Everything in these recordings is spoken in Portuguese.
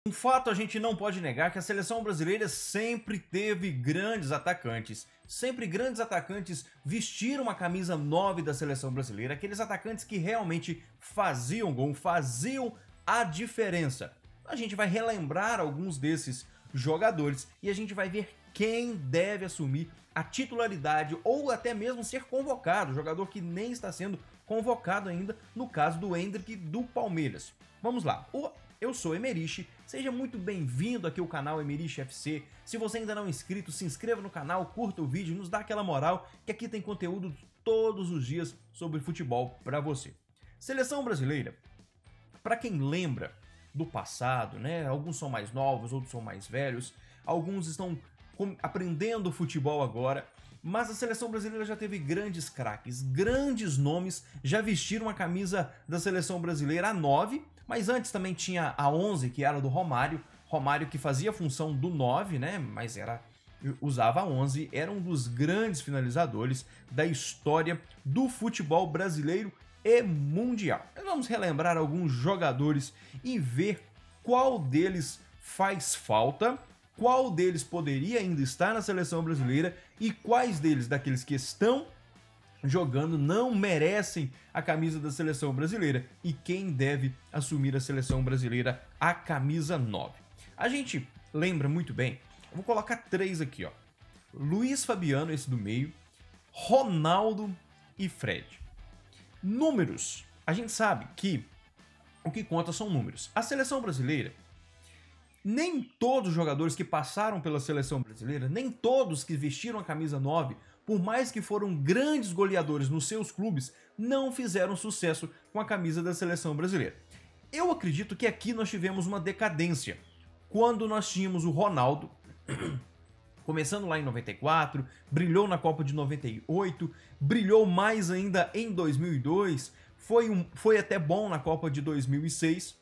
Um fato a gente não pode negar que a seleção brasileira sempre teve grandes atacantes. Sempre grandes atacantes vestiram a camisa 9 da seleção brasileira, aqueles atacantes que realmente faziam gol, faziam a diferença. A gente vai relembrar alguns desses jogadores e a gente vai ver quem deve assumir a titularidade ou até mesmo ser convocado, jogador que nem está sendo convocado ainda, no caso do Endrick do Palmeiras. Vamos lá. Eu sou Emerich, seja muito bem-vindo aqui ao canal Emerich FC. Se você ainda não é inscrito, se inscreva no canal, curta o vídeo, nos dá aquela moral, que aqui tem conteúdo todos os dias sobre futebol para você. Seleção brasileira, para quem lembra do passado, né? Alguns são mais novos, outros são mais velhos, alguns estão aprendendo futebol agora, mas a seleção brasileira já teve grandes craques, grandes nomes, já vestiram a camisa da seleção brasileira a 9, mas antes também tinha a 11, que era do Romário, Romário que fazia a função do 9, né, mas usava a 11, era um dos grandes finalizadores da história do futebol brasileiro e mundial. Nós vamos relembrar alguns jogadores e ver qual deles faz falta, qual deles poderia ainda estar na seleção brasileira e quais deles, daqueles que estão jogando, não merecem a camisa da seleção brasileira e quem deve assumir a seleção brasileira a camisa 9. A gente lembra muito bem, vou colocar 3 aqui, ó. Luiz Fabiano, esse do meio, Ronaldo e Fred. Números. A gente sabe que o que conta são números. A seleção brasileira, nem todos os jogadores que passaram pela seleção brasileira, nem todos que vestiram a camisa 9, por mais que foram grandes goleadores nos seus clubes, não fizeram sucesso com a camisa da seleção brasileira. Eu acredito que aqui nós tivemos uma decadência. Quando nós tínhamos o Ronaldo, começando lá em 94, brilhou na Copa de 98, brilhou mais ainda em 2002, foi até bom na Copa de 2006,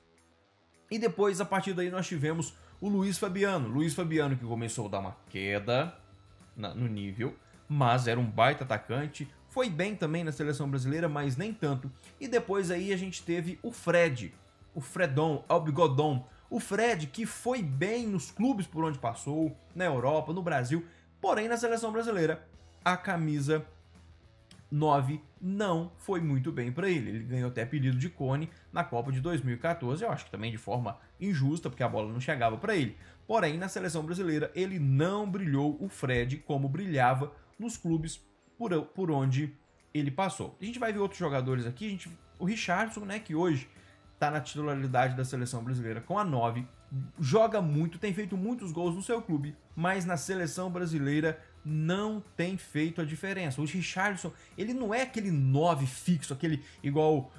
e depois, a partir daí, nós tivemos o Luiz Fabiano. Luiz Fabiano que começou a dar uma queda no nível, mas era um baita atacante, foi bem também na seleção brasileira, mas nem tanto. E depois aí a gente teve o Fred, o Fredon, o Bigodon. O Fred que foi bem nos clubes por onde passou, na Europa, no Brasil, porém na seleção brasileira, a camisa 9 não foi muito bem para ele. Ele ganhou até apelido de Cone na Copa de 2014, eu acho que também de forma injusta, porque a bola não chegava para ele. Porém, na seleção brasileira, ele não brilhou o Fred como brilhava nos clubes por onde ele passou. A gente vai ver outros jogadores aqui, o Richarlison, né, que hoje está na titularidade da seleção brasileira com a 9, joga muito, tem feito muitos gols no seu clube, mas na seleção brasileira não tem feito a diferença. O Richarlison, ele não é aquele 9 fixo, aquele igual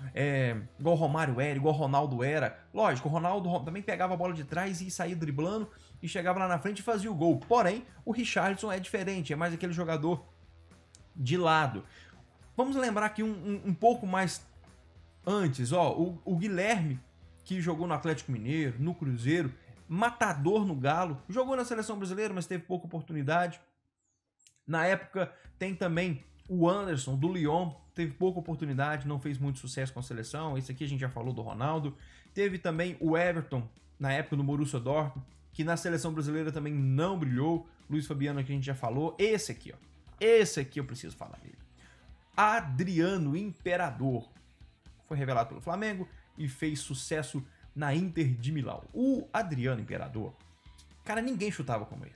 o Romário era, igual o Ronaldo era. Lógico, o Ronaldo também pegava a bola de trás e saía driblando e chegava lá na frente e fazia o gol. Porém, o Richarlison é diferente, é mais aquele jogador de lado. Vamos lembrar aqui um pouco mais antes, ó, o Guilherme, que jogou no Atlético Mineiro, no Cruzeiro, matador no Galo, jogou na seleção brasileira, mas teve pouca oportunidade. Na época tem também o Anderson do Lyon, teve pouca oportunidade, não fez muito sucesso com a seleção. Esse aqui a gente já falou do Ronaldo. Teve também o Everton, na época do Borussia Dortmund, que na seleção brasileira também não brilhou. Luiz Fabiano que a gente já falou. Esse aqui, ó. Esse aqui eu preciso falar dele. Adriano Imperador. Foi revelado pelo Flamengo e fez sucesso na Inter de Milão. O Adriano Imperador, cara, ninguém chutava como ele.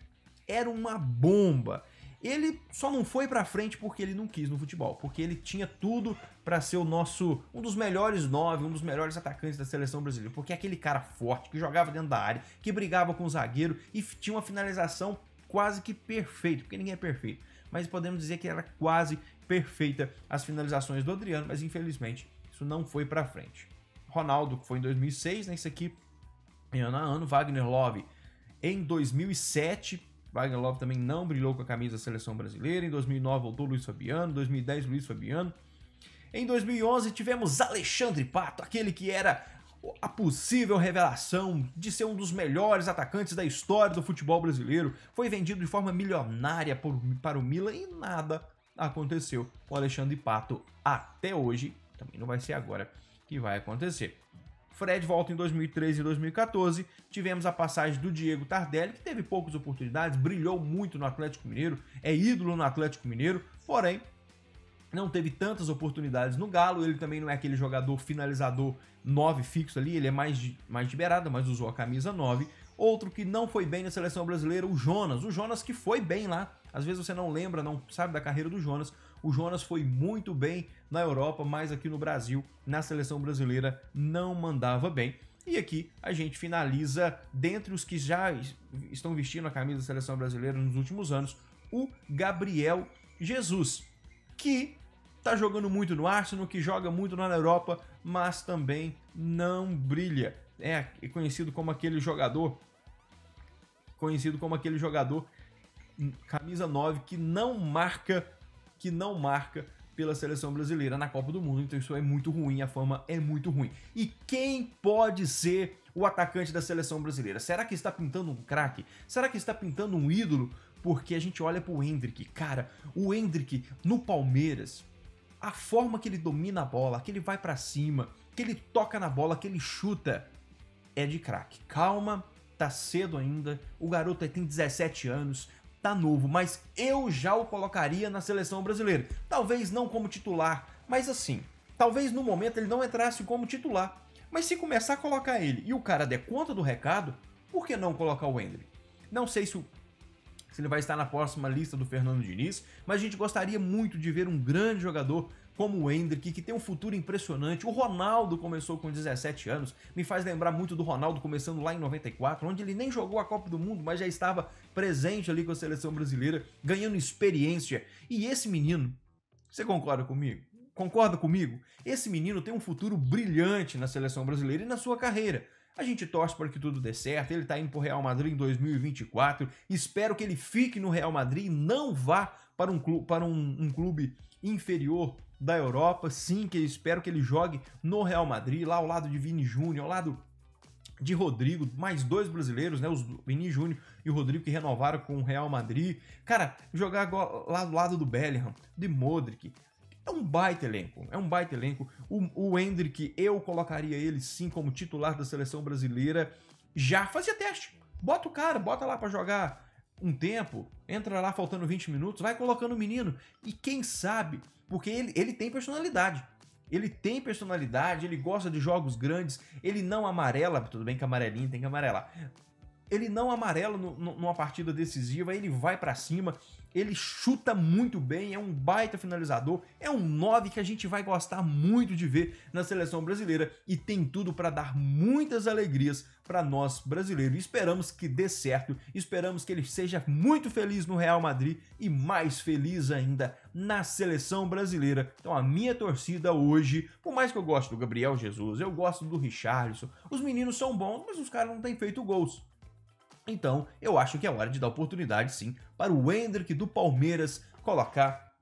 Era uma bomba. Ele só não foi pra frente porque ele não quis no futebol, porque ele tinha tudo pra ser um dos melhores 9, um dos melhores atacantes da seleção brasileira, porque é aquele cara forte, que jogava dentro da área, que brigava com o zagueiro e tinha uma finalização quase que perfeita, porque ninguém é perfeito, mas podemos dizer que era quase perfeita as finalizações do Adriano, mas infelizmente isso não foi pra frente. Ronaldo, que foi em 2006, né, isso aqui ano a ano. Wagner Love em 2007, Wagner Love também não brilhou com a camisa da seleção brasileira. Em 2009 voltou Luiz Fabiano, em 2010 Luiz Fabiano. Em 2011 tivemos Alexandre Pato, aquele que era a possível revelação de ser um dos melhores atacantes da história do futebol brasileiro. Foi vendido de forma milionária para o Milan e nada aconteceu com o Alexandre Pato até hoje. Também não vai ser agora que vai acontecer. Fred volta em 2013 e 2014. Tivemos a passagem do Diego Tardelli, que teve poucas oportunidades, brilhou muito no Atlético Mineiro, é ídolo no Atlético Mineiro, porém não teve tantas oportunidades no Galo. Ele também não é aquele jogador finalizador 9 fixo ali, ele é mais de beirada, mas usou a camisa 9. Outro que não foi bem na seleção brasileira, o Jonas que foi bem lá. Às vezes você não lembra, não sabe da carreira do Jonas. O Jonas foi muito bem na Europa, mas aqui no Brasil, na seleção brasileira, não mandava bem. E aqui a gente finaliza, dentre os que já estão vestindo a camisa da seleção brasileira nos últimos anos, o Gabriel Jesus, que tá jogando muito no Arsenal, que joga muito na Europa, mas também não brilha. É conhecido como aquele jogador camisa 9 que não marca pela seleção brasileira na Copa do Mundo. Então isso é muito ruim, a fama é muito ruim. E quem pode ser o atacante da seleção brasileira? Será que está pintando um craque? Será que está pintando um ídolo? Porque a gente olha pro Endrick. Cara, o Endrick no Palmeiras, a forma que ele domina a bola, que ele vai pra cima, que ele toca na bola, que ele chuta, é de craque. Calma, tá cedo ainda, o garoto tem 17 anos, tá novo, mas eu já o colocaria na seleção brasileira. Talvez não como titular, mas assim, talvez no momento ele não entrasse como titular. Mas se começar a colocar ele e o cara der conta do recado, por que não colocar o Endrick? Não sei se ele vai estar na próxima lista do Fernando Diniz, mas a gente gostaria muito de ver um grande jogador como o Endrick, que tem um futuro impressionante. O Ronaldo começou com 17 anos, me faz lembrar muito do Ronaldo começando lá em 94, onde ele nem jogou a Copa do Mundo, mas já estava presente ali com a seleção brasileira, ganhando experiência. E esse menino, você concorda comigo? Concorda comigo? Esse menino tem um futuro brilhante na seleção brasileira e na sua carreira. A gente torce para que tudo dê certo, ele tá indo pro Real Madrid em 2024, espero que ele fique no Real Madrid e não vá para um clube inferior da Europa. Sim, que eu espero que ele jogue no Real Madrid, lá ao lado de Vini Júnior, ao lado de Rodrigo, mais dois brasileiros, né, os Vini Júnior e o Rodrigo, que renovaram com o Real Madrid. Cara, jogar lá do lado do Bellingham, de Modric, é um baita elenco, O Endrick, eu colocaria ele sim como titular da seleção brasileira. Já fazia teste, bota o cara, bota lá pra jogar um tempo, entra lá faltando 20 minutos, vai colocando o menino. E quem sabe, porque ele tem personalidade. Ele gosta de jogos grandes, ele não amarela, tudo bem que amarelinho tem que amarelar. Ele não amarela numa partida decisiva, ele vai pra cima, ele chuta muito bem, é um baita finalizador, é um 9 que a gente vai gostar muito de ver na seleção brasileira e tem tudo para dar muitas alegrias para nós brasileiros. Esperamos que dê certo, esperamos que ele seja muito feliz no Real Madrid e mais feliz ainda na seleção brasileira. Então a minha torcida hoje, por mais que eu goste do Gabriel Jesus, eu gosto do Richarlison, os meninos são bons, mas os caras não têm feito gols. Então, eu acho que é hora de dar oportunidade, sim, para o Endrick do Palmeiras colocar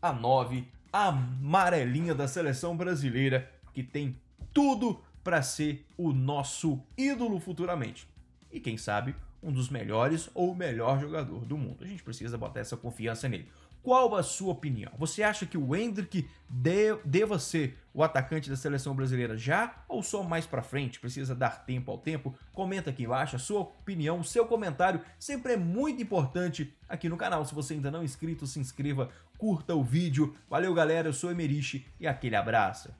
a 9, a amarelinha da seleção brasileira, que tem tudo para ser o nosso ídolo futuramente. E quem sabe, um dos melhores ou o melhor jogador do mundo. A gente precisa botar essa confiança nele. Qual a sua opinião? Você acha que o Endrick deva ser o atacante da seleção brasileira já ou só mais pra frente? Precisa dar tempo ao tempo? Comenta aqui embaixo a sua opinião, o seu comentário sempre é muito importante aqui no canal. Se você ainda não é inscrito, se inscreva, curta o vídeo. Valeu galera, eu sou o Emerich e aquele abraço.